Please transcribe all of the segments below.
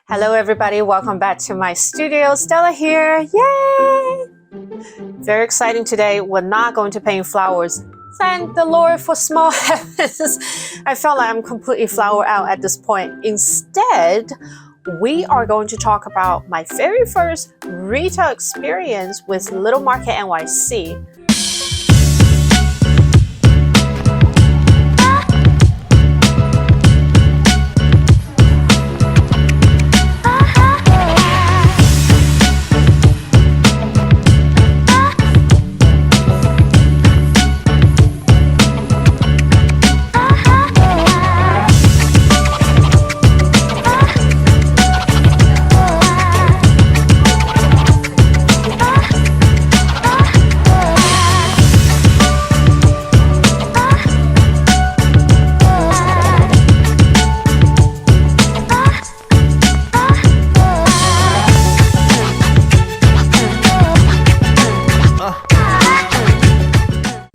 Hello everybody, welcome back to my studio. Stella here, yay! Very exciting today. We're not going to paint flowers. Thank the Lord for small heavens. I felt like I'm completely flower out at this point. Instead, we are going to talk about my very first retail experience with Little Market NYC.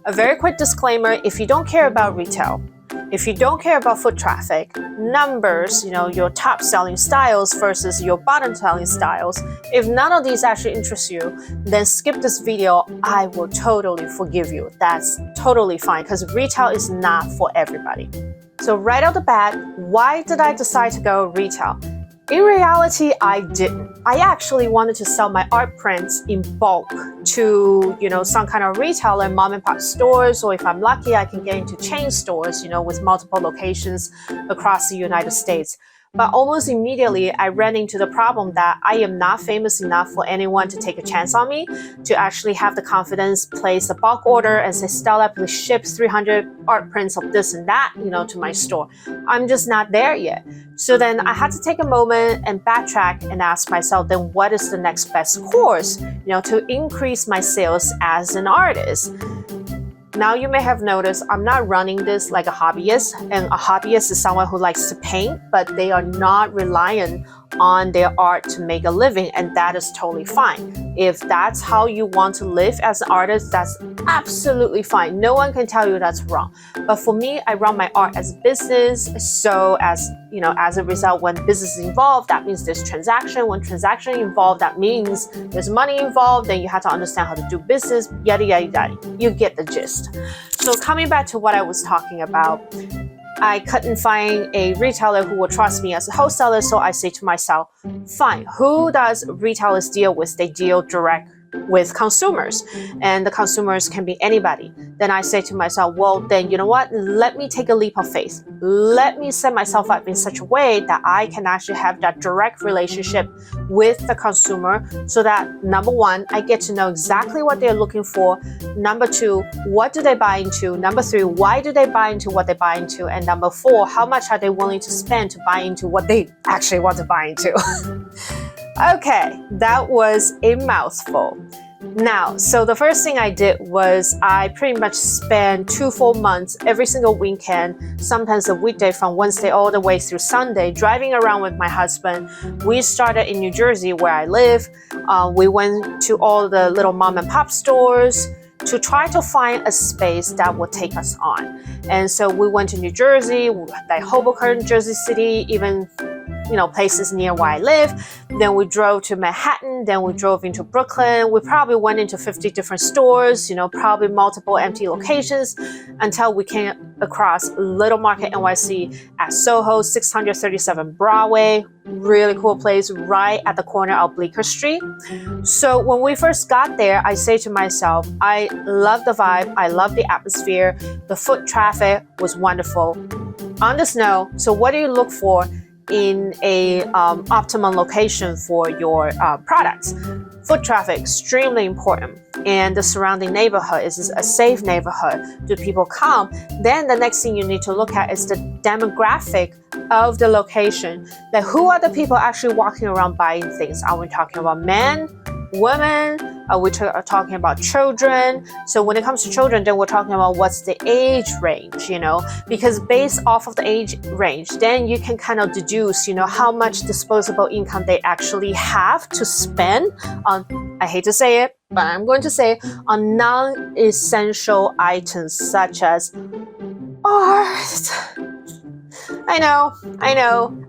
A very quick disclaimer, if you don't care about retail, if you don't care about foot traffic, numbers, your top selling styles versus your bottom selling styles, if none of these actually interest you, then skip this video. I will totally forgive you. That's totally fine because retail is not for everybody. So right out the bat, why did I decide to go retail? In reality, I didn't. I actually wanted to sell my art prints in bulk to, some kind of retailer, mom and pop stores, or if I'm lucky, I can get into chain stores, with multiple locations across the United States. But almost immediately, I ran into the problem that I am not famous enough for anyone to take a chance on me, to actually have the confidence, place a bulk order and say, Stella, please ship 300 art prints of this and that, to my store. I'm just not there yet. So then I had to take a moment and backtrack and ask myself, then what is the next best course, to increase my sales as an artist? Now you may have noticed I'm not running this like a hobbyist, and a hobbyist is someone who likes to paint, but they are not reliant on their art to make a living, and that is totally fine. If that's how you want to live as an artist, that's absolutely fine. No one can tell you that's wrong. But for me, I run my art as a business, so as a result, when business is involved, that means there's transaction. When transaction involved, that means there's money involved, then you have to understand how to do business, yada, yada, yada. You get the gist. So coming back to what I was talking about, I couldn't find a retailer who would trust me as a wholesaler, so I say to myself, fine, who does retailers deal with? They deal direct with consumers, and the consumers can be anybody. Then I say to myself, well, then you know what? Let me take a leap of faith. Let me set myself up in such a way that I can actually have that direct relationship with the consumer, so that number one, I get to know exactly what they're looking for. Number two, what do they buy into? Number three, why do they buy into what they buy into? And number four, how much are they willing to spend to buy into what they actually want to buy into? Okay, that was a mouthful. Now, so the first thing I did was I pretty much spent 2 full months every single weekend, sometimes a weekday from Wednesday all the way through Sunday, driving around with my husband. We started in New Jersey where I live. We went to all the little mom and pop stores to try to find a space that would take us on. And so we went to New Jersey, like Hoboken, Jersey City, even places near where I live. Then we drove to Manhattan. Then we drove into Brooklyn. We probably went into 50 different stores, probably multiple empty locations, until we came across Little Market NYC at Soho, 637 Broadway. Really cool place right at the corner of Bleecker Street. So when we first got there, I say to myself, I love the vibe. I love the atmosphere. The foot traffic was wonderful. On this note, so what do you look for in a optimum location for your products? Foot traffic, extremely important. And the surrounding neighborhood, is a safe neighborhood? Do people come? Then the next thing you need to look at is the demographic of the location. Like, who are the people actually walking around buying things? Are we talking about men, women? Are we talking about children? So when it comes to children, then we're talking about what's the age range, because based off of the age range, then you can kind of deduce, how much disposable income they actually have to spend on, I hate to say it, but I'm going to say, on non-essential items such as art, I know.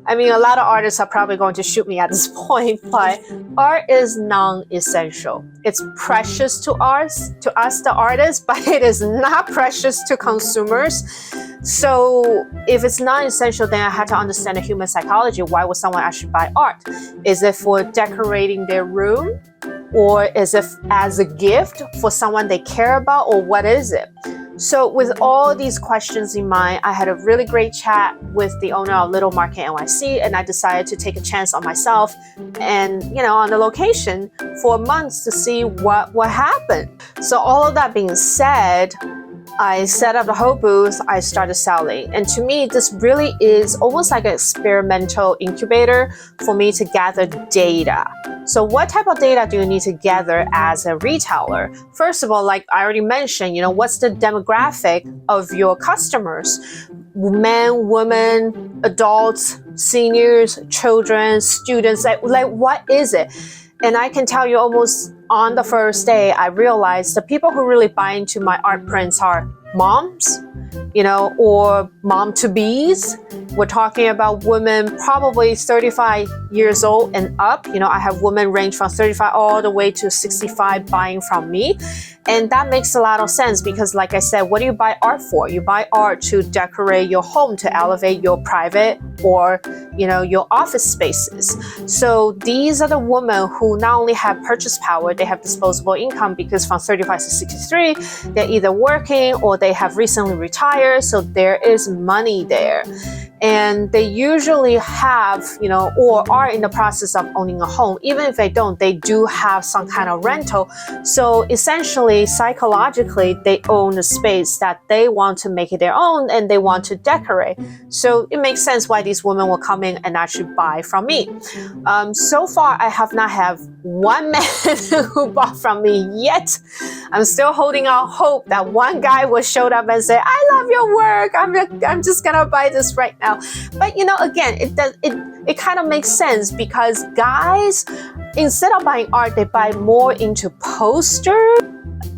I mean, a lot of artists are probably going to shoot me at this point, but art is non-essential. It's precious to us, the artists, but it is not precious to consumers. So if it's non-essential, then I had to understand the human psychology. Why would someone actually buy art? Is it for decorating their room? Or is it as a gift for someone they care about? Or what is it? So with all these questions in mind, I had a really great chat with the owner of Little Market NYC, and I decided to take a chance on myself and, on the location for months to see what happened. So all of that being said, I set up the whole booth, I started selling. And to me, this really is almost like an experimental incubator for me to gather data. So what type of data do you need to gather as a retailer? First of all, like I already mentioned, what's the demographic of your customers? Men, women, adults, seniors, children, students, like what is it? And I can tell you almost on the first day, I realized the people who really buy into my art prints are moms, or mom-to-bees. We're talking about women probably 35 years old and up. I have women range from 35 all the way to 65 buying from me. And that makes a lot of sense because, like I said, what do you buy art for? You buy art to decorate your home, to elevate your private or, your office spaces. So these are the women who not only have purchase power, they have disposable income because from 35 to 63, they're either working or they have recently retired. So there is money there. And they usually have, or are in the process of owning a home. Even if they don't, they do have some kind of rental. So essentially, psychologically, they own the space that they want to make it their own and they want to decorate. So it makes sense why these women will come in and actually buy from me. So far, I have not had one man who bought from me yet. I'm still holding out hope that one guy will show up and say, I love your work. I'm just gonna buy this right now. But again, it kind of makes sense because guys, instead of buying art, they buy more into posters,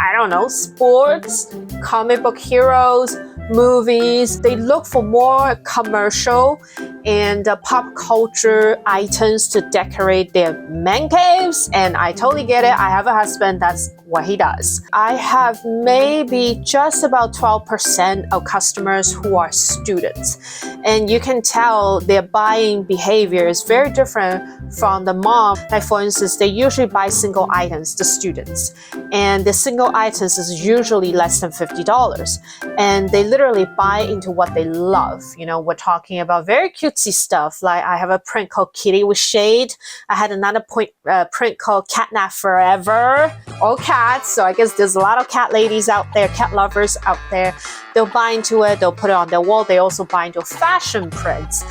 I don't know, sports, comic book heroes, movies. They look for more commercial and pop culture items to decorate their man caves. And I totally get it. I have a husband. That's what he does. I have maybe just about 12% of customers who are students. And you can tell their buying behavior is very different from the mom. Like for instance, they usually buy single items, the students. And the single items is usually less than $50. And they literally buy into what they love. We're talking about very cutesy stuff. Like I have a print called Kitty with Shade. I had another print called Catnap Forever. All cats. So I guess there's a lot of cat ladies out there, cat lovers out there. They'll buy into it. They'll put it on their wall. They also buy into fashion prints.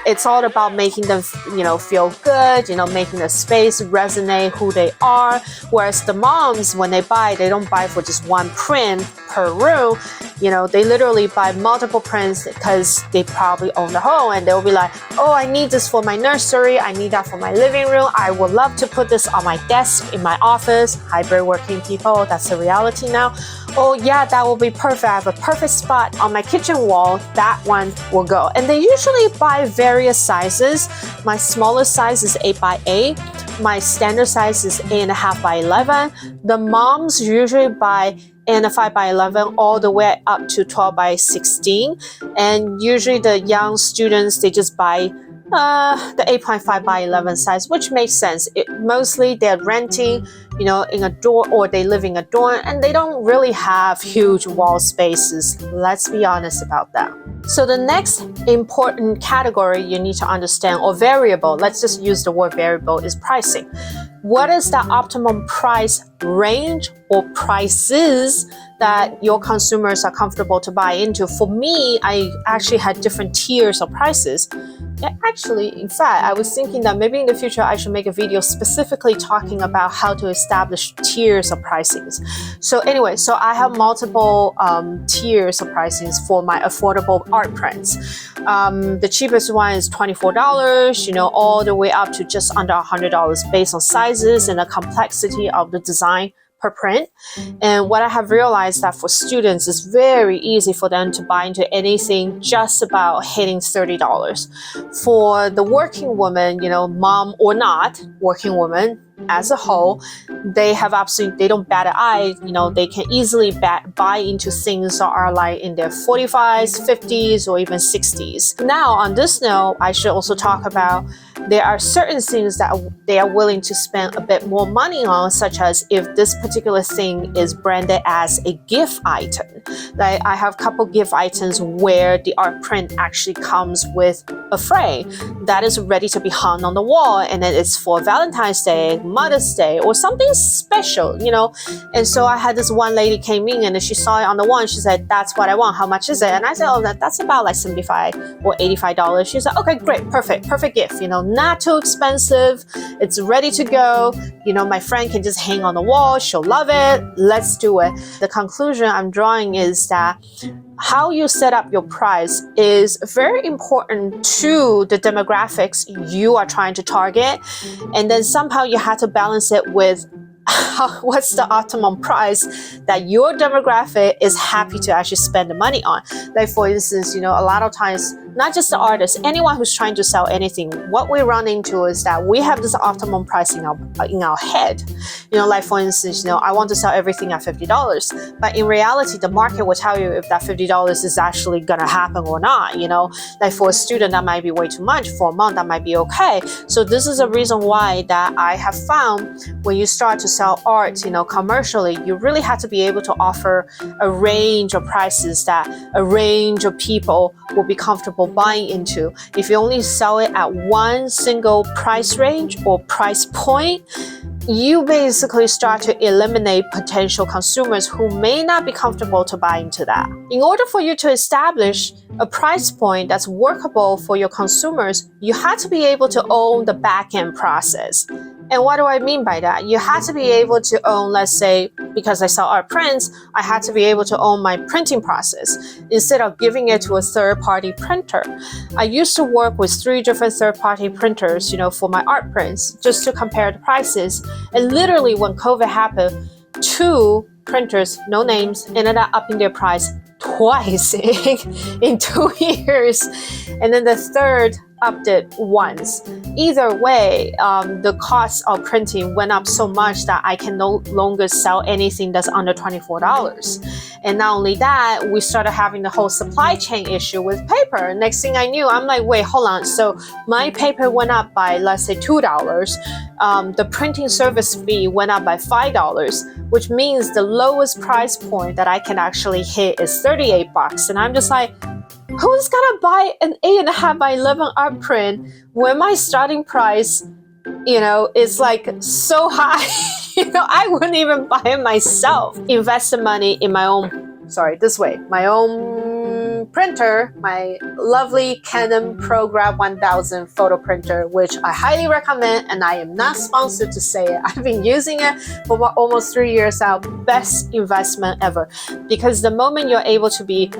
It's all about making them, feel good, making the space resonate who they are. Whereas the moms, when they buy, they don't buy for just one print per room. They literally buy multiple prints because they probably own the home and they'll be like, oh, I need this for my nursery. I need that for my living room. I would love to put this on my desk in my office. Hybrid working people, that's a reality now. Oh yeah, that will be perfect. I have a perfect spot on my kitchen wall. That one will go. And they usually buy various sizes. My smallest size is 8 by 8. My standard size is 8.5 by 11. The moms usually buy and a 5 by 11 all the way up to 12 by 16. And usually the young students, they just buy the 8.5 by 11 size, which makes sense. Mostly they're renting, in a dorm or they live in a dorm and they don't really have huge wall spaces. Let's be honest about that. So the next important category you need to understand or variable, let's just use the word variable, is pricing. What is the optimum price range or prices that your consumers are comfortable to buy into? For me, I actually had different tiers of prices. Actually, in fact, I was thinking that maybe in the future I should make a video specifically talking about how to establish tiers of pricings. So anyway, I have multiple tiers of pricings for my affordable art prints. The cheapest one is $24, all the way up to just under $100 based on sizes and the complexity of the design per print. And what I have realized that for students, it's very easy for them to buy into anything just about hitting $30. For the working woman, mom or not working woman as a whole, they don't bat an eye. They can easily buy into things that are like in their 45s, 50s, or even 60s. Now, on this note, I should also talk about there are certain things that they are willing to spend a bit more money on, such as if this particular thing is branded as a gift item. Like I have a couple gift items where the art print actually comes with a frame that is ready to be hung on the wall, and then it's for Valentine's Day, Mother's Day, or something special, And so I had this one lady came in and she saw it on the wall and she said, "That's what I want. How much is it?" And I said, "Oh, that's about like $75 or $85. She said, "Okay, great, perfect gift. Not too expensive. It's ready to go. My friend can just hang on the wall. She'll love it. Let's do it." The conclusion I'm drawing is that how you set up your price is very important to the demographics you are trying to target. And then somehow you have to balance it with what's the optimum price that your demographic is happy to actually spend the money on. Like for instance, a lot of times, not just the artists, anyone who's trying to sell anything, what we run into is that we have this optimum price in our head. Like for instance, I want to sell everything at $50, but in reality, the market will tell you if that $50 is actually gonna happen or not. Like for a student, that might be way too much. For a month, that might be okay. So this is a reason why that I have found when you start to sell art, commercially, you really have to be able to offer a range of prices that a range of people will be comfortable buying into. If you only sell it at one single price range or price point, you basically start to eliminate potential consumers who may not be comfortable to buy into that. In order for you to establish a price point that's workable for your consumers, you have to be able to own the back-end process. And what do I mean by that? You have to be able to own, let's say, because I sell art prints, I had to be able to own my printing process instead of giving it to a third-party printer. I used to work with 3 different third-party printers, for my art prints, just to compare the prices. And literally when COVID happened, 2 printers, no names, ended up upping their price twice in 2 years. And then the third upped it once. Either way, the cost of printing went up so much that I can no longer sell anything that's under $24. And not only that, we started having the whole supply chain issue with paper. Next thing I knew, I'm like, wait, hold on. So my paper went up by, let's say, $2. The printing service fee went up by $5, which means the lowest price point that I can actually hit is $38. And I'm just like, who's gonna buy an 8.5 by 11 art print when my starting price, is like so high? I wouldn't even buy it myself. Invest the money in my own printer, my lovely Canon ProGraph 1000 photo printer, which I highly recommend, and I am not sponsored to say it. I've been using it for almost 3 years now. Best investment ever. Because the moment you're able to be,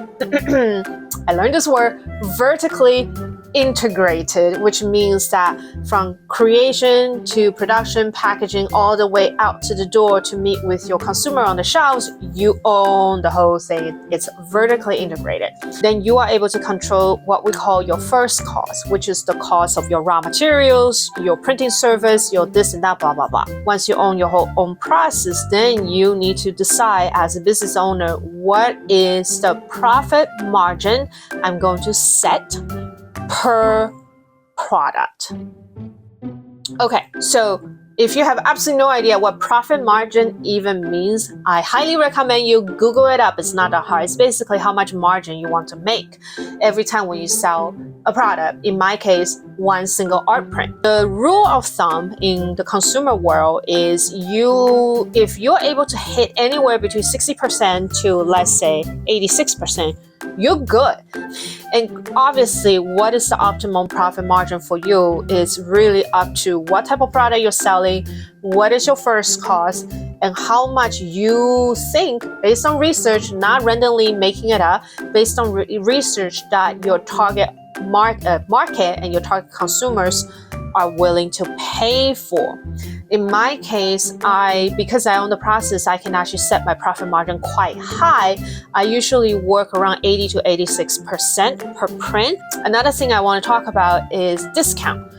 I learned this word, vertically integrated, which means that from creation to production, packaging, all the way out to the door to meet with your consumer on the shelves, you own the whole thing. It's vertically integrated. Then you are able to control what we call your first cost, which is the cost of your raw materials, your printing service, your this and that, blah, blah, blah. Once you own your whole own process, then you need to decide as a business owner, what is the profit margin I'm going to set per product. Okay, so if you have absolutely no idea what profit margin even means, I highly recommend you Google it up. It's not that hard. It's basically how much margin you want to make every time when you sell a product. In my case, one single art print. The rule of thumb in the consumer world is if you're able to hit anywhere between 60% to, let's say, 86%, you're good. And obviously, what is the optimum profit margin for you is really up to what type of product you're selling, what is your first cost, and how much you think, based on research, not randomly making it up, based on research that your target market and your target consumers are willing to pay for. In my case, because I own the process, I can actually set my profit margin quite high. I usually work around 80 to 86% per print. Another thing I want to talk about is discount.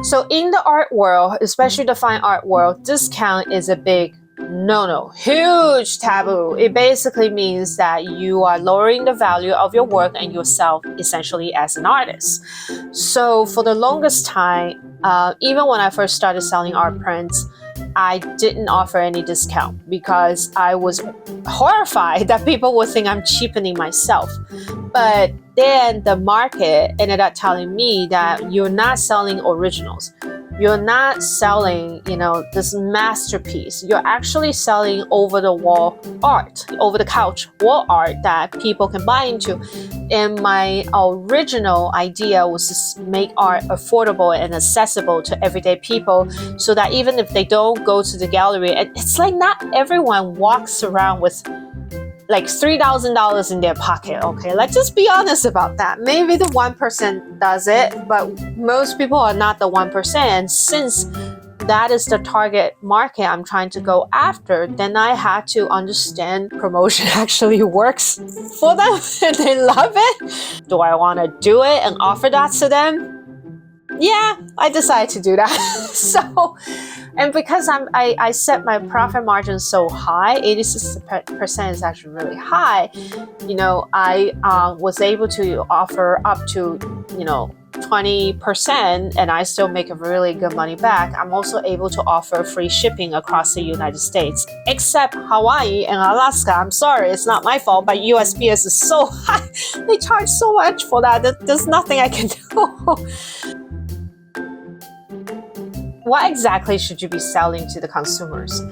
So in the art world, especially the fine art world, discount is a big no, huge taboo. It basically means that you are lowering the value of your work and yourself essentially as an artist. So for the longest time, even when I first started selling art prints, I didn't offer any discount because I was horrified that people would think I'm cheapening myself. But then the market ended up telling me that you're not selling originals. You're not selling, this masterpiece. You're actually selling over-the-wall art, over-the-couch wall art that people can buy into. And my original idea was to make art affordable and accessible to everyday people so that even if they don't go to the gallery, it's like not everyone walks around with like $3,000 in their pocket, okay? Like, just be honest about that. Maybe the 1% does it, but most people are not the 1%. And since that is the target market I'm trying to go after, then I had to understand promotion actually works for them and they love it. Do I want to do it and offer that to them? Yeah, I decided to do that. And because I set my profit margin so high, 86% is actually really high, I was able to offer up to, 20% and I still make a really good money back. I'm also able to offer free shipping across the United States, except Hawaii and Alaska. I'm sorry, it's not my fault, but USPS is so high. They charge so much for that. There's nothing I can do. What exactly should you be selling to the consumers?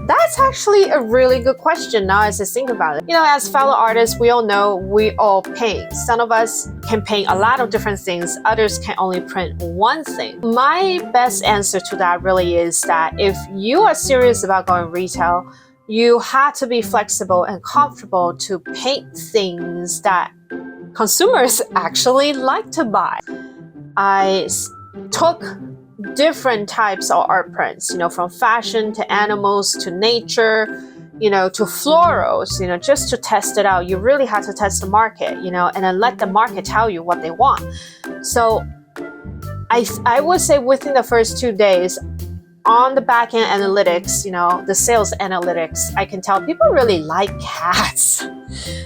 That's actually a really good question now as I think about it. As fellow artists, we all know we all paint. Some of us can paint a lot of different things. Others can only print one thing. My best answer to that really is that if you are serious about going retail, you have to be flexible and comfortable to paint things that consumers actually like to buy. I took different types of art prints, from fashion to animals to nature, to florals, just to test it out. You really have to test the market, and then let the market tell you what they want. So I would say within the first 2 days, on the back-end analytics, the sales analytics, I can tell people really like cats.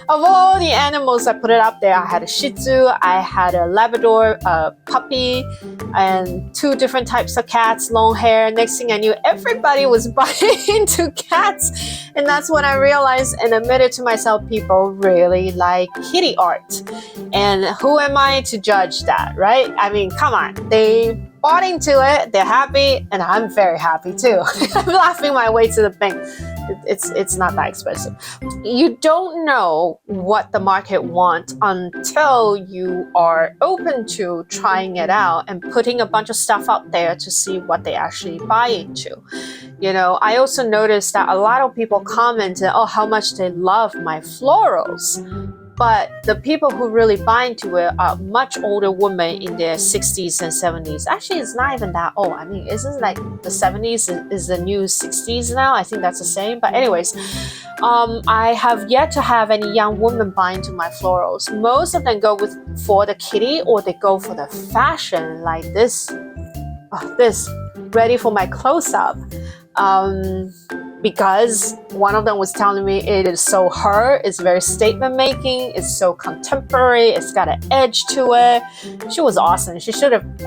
Of all the animals I put it up there, I had a Shih Tzu, I had a Labrador, a puppy, and 2 different types of cats, long hair. Next thing I knew, everybody was buying into cats. And that's when I realized and admitted to myself, people really like kitty art. And who am I to judge that, right? I mean, come on. They bought into it, they're happy, and I'm very happy too. I'm laughing my way to the bank. It's not that expensive. You don't know what the market wants until you are open to trying it out and putting a bunch of stuff out there to see what they actually buy into. I also noticed that a lot of people commented, how much they love my florals. But the people who really buy into it are much older women in their 60s and 70s. Actually, it's not even that old. I mean, isn't like the 70s is the new 60s now? I think that's the same. But anyways, I have yet to have any young women buy into my florals. Most of them go for the kitty or they go for the fashion, like this ready for my close-up. Because one of them was telling me it is so her, it's very statement making, it's so contemporary, it's got an edge to it. She was awesome. I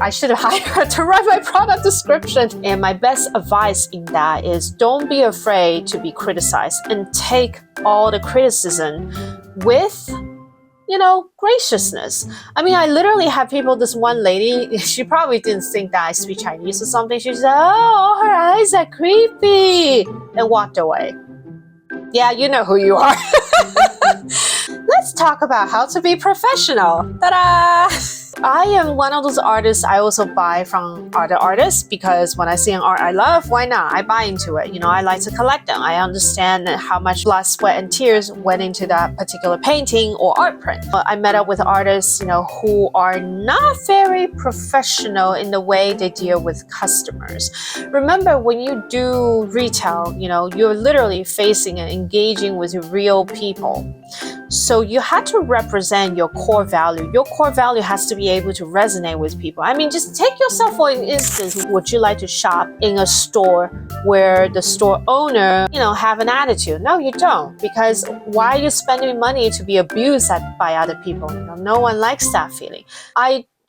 should have hired her to write my product description. And my best advice in that is don't be afraid to be criticized and take all the criticism with graciousness. I mean, I literally have people, this one lady, she probably didn't think that I speak Chinese or something. She said, oh, her eyes are creepy, and walked away. Yeah, you know who you are. Let's talk about how to be professional. Ta-da! I am one of those artists. I also buy from other artists because when I see an art I love, why not? I buy into it. I like to collect them. I understand how much blood, sweat, and tears went into that particular painting or art print. But I met up with artists, who are not very professional in the way they deal with customers. Remember, when you do retail, you're literally facing and engaging with real people. So you have to represent your core value. Your core value has to be able to resonate with people. I mean, just take yourself for an instance. Would you like to shop in a store where the store owner, have an attitude? No, you don't. Because why are you spending money to be abused by other people? No one likes that feeling.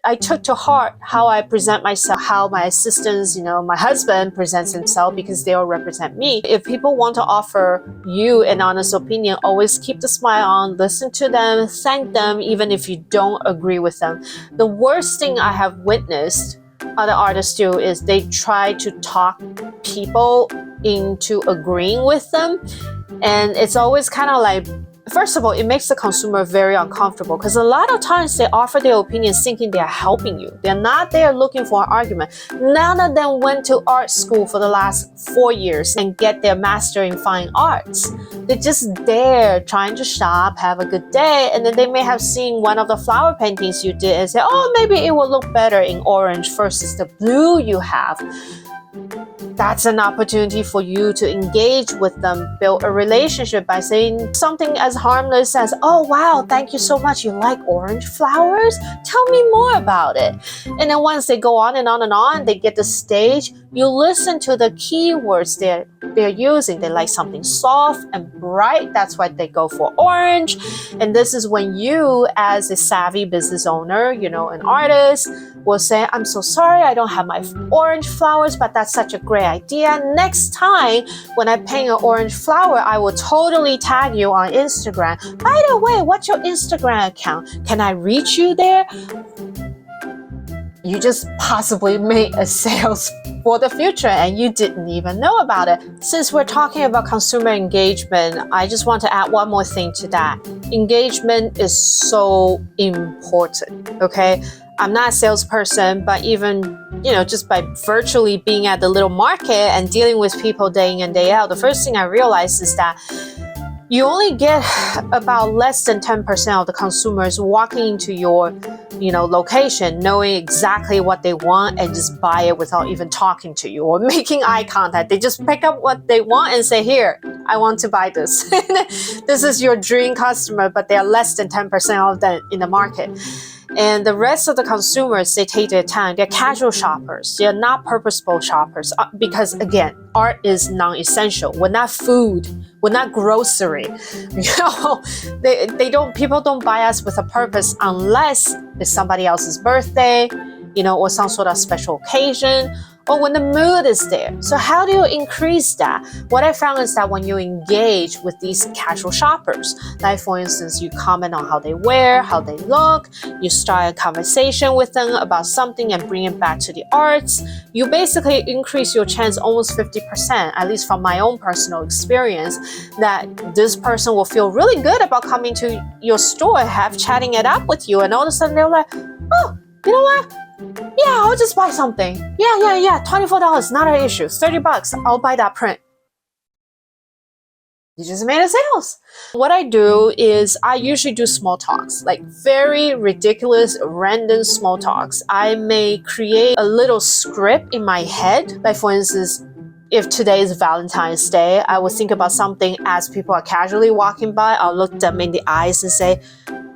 I took to heart how I present myself, how my assistants, my husband presents himself, because they all represent me. If people want to offer you an honest opinion, always keep the smile on, listen to them, thank them, even if you don't agree with them. The worst thing I have witnessed other artists do is they try to talk people into agreeing with them. And it's always kind of like, first of all, it makes the consumer very uncomfortable because a lot of times they offer their opinions thinking they're helping you. They're not there looking for an argument. None of them went to art school for the last 4 years and get their master in fine arts. They're just there trying to shop, have a good day, and then they may have seen one of the flower paintings you did and say, oh, maybe it will look better in orange versus the blue you have. That's an opportunity for you to engage with them, build a relationship by saying something as harmless as, oh, wow, thank you so much. You like orange flowers? Tell me more about it. And then once they go on and on and on, they get the stage, you listen to the keywords they're using. They like something soft and bright. That's why they go for orange. And this is when you, as a savvy business owner, an artist, will say, I'm so sorry, I don't have my orange flowers, but that's such a great idea. Next time, when I paint an orange flower, I will totally tag you on Instagram. By the way, what's your Instagram account? Can I reach you there? You just possibly made a sales for the future and you didn't even know about it. Since we're talking about consumer engagement, I just want to add one more thing to that. Engagement is so important, okay? I'm not a salesperson, but even, just by virtually being at the little market and dealing with people day in and day out, the first thing I realized is that you only get about less than 10% of the consumers walking into your, location, knowing exactly what they want and just buy it without even talking to you or making eye contact. They just pick up what they want and say, here, I want to buy this. This is your dream customer, but they are less than 10% of them in the market. And the rest of the consumers, they take their time. They're casual shoppers. They're not purposeful shoppers because, again, art is non-essential. We're not food. We're not grocery. People don't buy us with a purpose unless it's somebody else's birthday, or some sort of special occasion, or when the mood is there. So how do you increase that? What I found is that when you engage with these casual shoppers, like for instance, you comment on how they wear, how they look, you start a conversation with them about something and bring it back to the arts, you basically increase your chance almost 50%, at least from my own personal experience, that this person will feel really good about coming to your store, chatting it up with you, and all of a sudden they're like, oh, you know what? Yeah, I'll just buy something. Yeah. $24, not an issue. $30, I'll buy that print. You just made a sales. What I do is I usually do small talks, like very ridiculous, random small talks. I may create a little script in my head. Like for instance, if today is Valentine's Day, I will think about something as people are casually walking by. I'll look them in the eyes and say,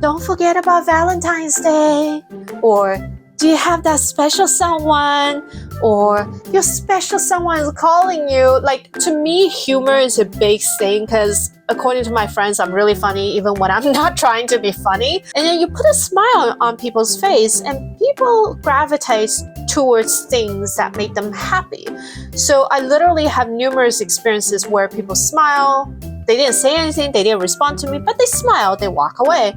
don't forget about Valentine's Day. Or, do you have that special someone? Or your special someone is calling you. Like, to me, humor is a big thing because according to my friends, I'm really funny even when I'm not trying to be funny. And then you put a smile on people's face and people gravitate towards things that make them happy. So I literally have numerous experiences where people smile. They didn't say anything, they didn't respond to me, but they smiled, they walk away.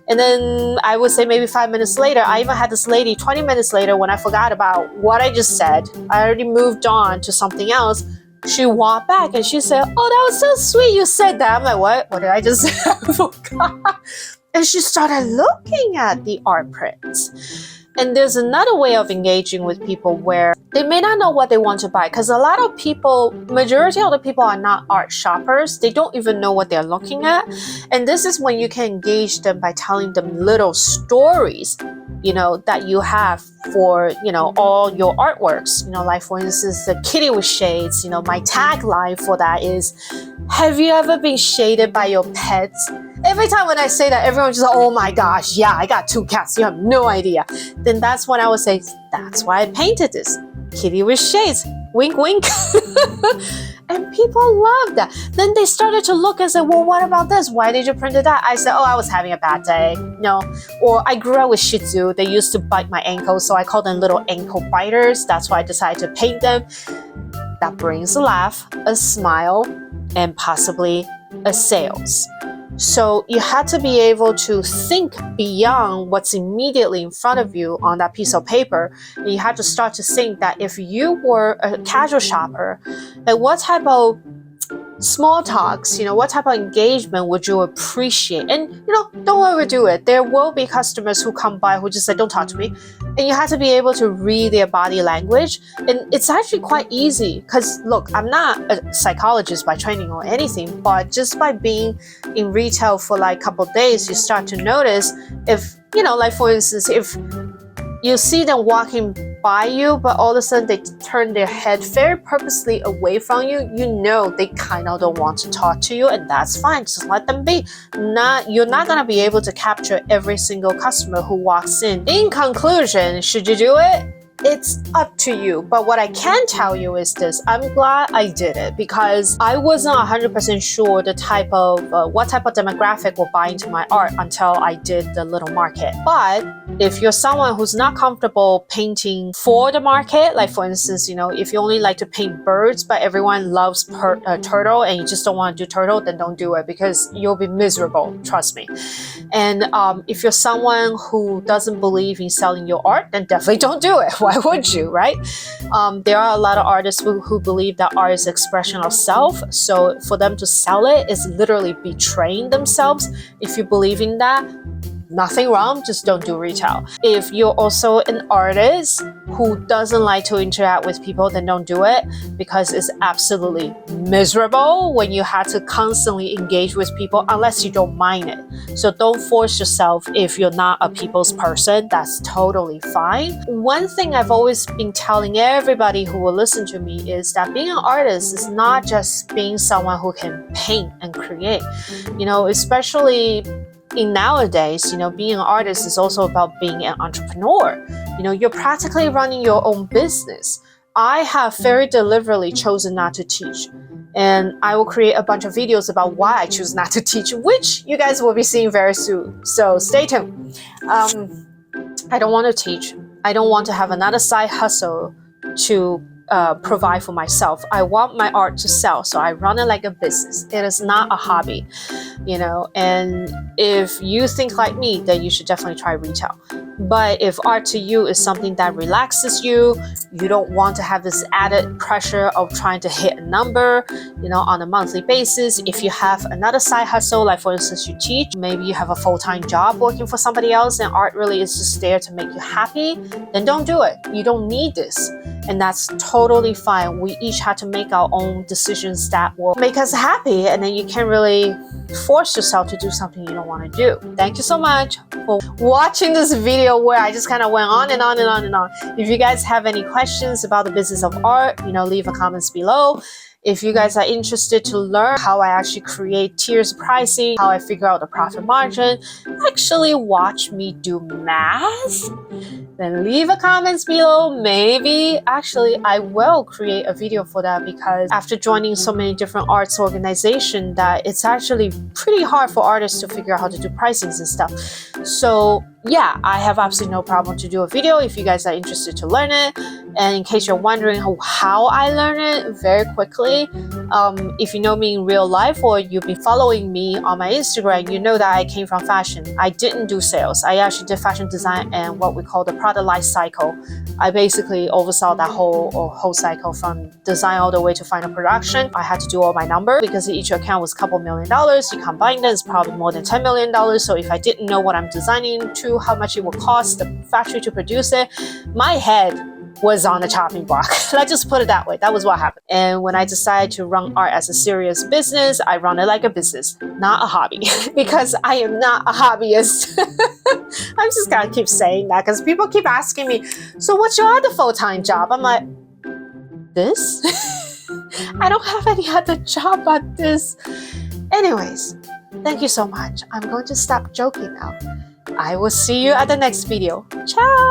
And then I would say maybe 5 minutes later, I even had this lady 20 minutes later when I forgot about what I just said. I already moved on to something else. She walked back and she said, oh, that was so sweet you said that. I'm like, what? What did I just say? I forgot. And she started looking at the art prints. And there's another way of engaging with people where they may not know what they want to buy, because a lot of people, majority of the people are not art shoppers. They don't even know what they're looking at. And this is when you can engage them by telling them little stories, that you have for, all your artworks. Like for instance, the kitty with shades, my tagline for that is, have you ever been shaded by your pets? Every time when I say that, everyone's just like, oh my gosh, yeah, I got 2 cats. You have no idea. Then that's when I would say, that's why I painted this. Kitty with shades. Wink, wink. And people love that. Then they started to look and say, well, what about this? Why did you print that? I said, oh, I was having a bad day. Or I grew up with Shih Tzu. They used to bite my ankles, so I call them little ankle biters. That's why I decided to paint them. That brings a laugh, a smile, and possibly a sales. So you had to be able to think beyond what's immediately in front of you on that piece of paper. And you had to start to think that if you were a casual shopper, like what type of small talks, what type of engagement would you appreciate? And, don't overdo it. There will be customers who come by who just say, don't talk to me. And you have to be able to read their body language. And it's actually quite easy because, look, I'm not a psychologist by training or anything, but just by being in retail for like a couple of days, you start to notice if, like for instance, if you see them walking by you, but all of a sudden they turn their head very purposely away from you, they kind of don't want to talk to you, and that's fine. Just let them be. You're not going to be able to capture every single customer who walks in. In conclusion, should you do it? It's up to you. But what I can tell you is this: I'm glad I did it because I wasn't 100% sure the type of what type of demographic will buy into my art until I did the little market. But if you're someone who's not comfortable painting for the market, like for instance, if you only like to paint birds, but everyone loves turtle and you just don't want to do turtle, then don't do it because you'll be miserable. Trust me. And if you're someone who doesn't believe in selling your art, then definitely don't do it. Why would you, right? There are a lot of artists who believe that art is expression of self. So for them to sell it is literally betraying themselves. If you believe in that, nothing wrong, just don't do retail. If you're also an artist who doesn't like to interact with people, then don't do it because it's absolutely miserable when you have to constantly engage with people unless you don't mind it. So don't force yourself if you're not a people's person. That's totally fine. One thing I've always been telling everybody who will listen to me is that being an artist is not just being someone who can paint and create. Especially in nowadays, being an artist is also about being an entrepreneur. You're practically running your own business. I have very deliberately chosen not to teach. And I will create a bunch of videos about why I choose not to teach, which you guys will be seeing very soon. So stay tuned. I don't want to teach. I don't want to have another side hustle to provide for myself. I want my art to sell, so I run it like a business. It is not a hobby, and if you think like me, then you should definitely try retail. But if art to you is something that relaxes you, you don't want to have this added pressure of trying to hit a number, on a monthly basis. If you have another side hustle, like for instance, you teach, maybe you have a full-time job working for somebody else and art really is just there to make you happy, then don't do it. You don't need this. And that's totally fine. We each have to make our own decisions that will make us happy, and then you can't really force yourself to do something you don't want to do. Thank you so much for watching this video where I just kind of went on and on and on and on. If you guys have any questions about the business of art, leave a comments below. If you guys are interested to learn how I actually create tiers pricing, how I figure out the profit margin, actually watch me do math, then leave a comments below. Maybe actually I will create a video for that, because after joining so many different arts organizations, that it's actually pretty hard for artists to figure out how to do pricings and stuff. So yeah, I have absolutely no problem to do a video if you guys are interested to learn it. And in case you're wondering how I learn it, very quickly, If you know me in real life or you've been following me on my Instagram, you know that I came from fashion. I didn't do sales. I actually did fashion design and what we call the product life cycle. I basically oversaw that whole cycle from design all the way to final production. I had to do all my numbers because each account was a couple $1 million. You combine them, it's probably more than $10 million. So if I didn't know what I'm designing to, how much it would cost the factory to produce it, my head was on the chopping block. Let's just put it that way. That was what happened. And when I decided to run art as a serious business, I run it like a business, not a hobby, because I am not a hobbyist. I'm just gonna keep saying that because people keep asking me, so what's your other full-time job? I'm like, this? I don't have any other job but this. Anyways, thank you so much. I'm going to stop joking now. I will see you at the next video. Ciao!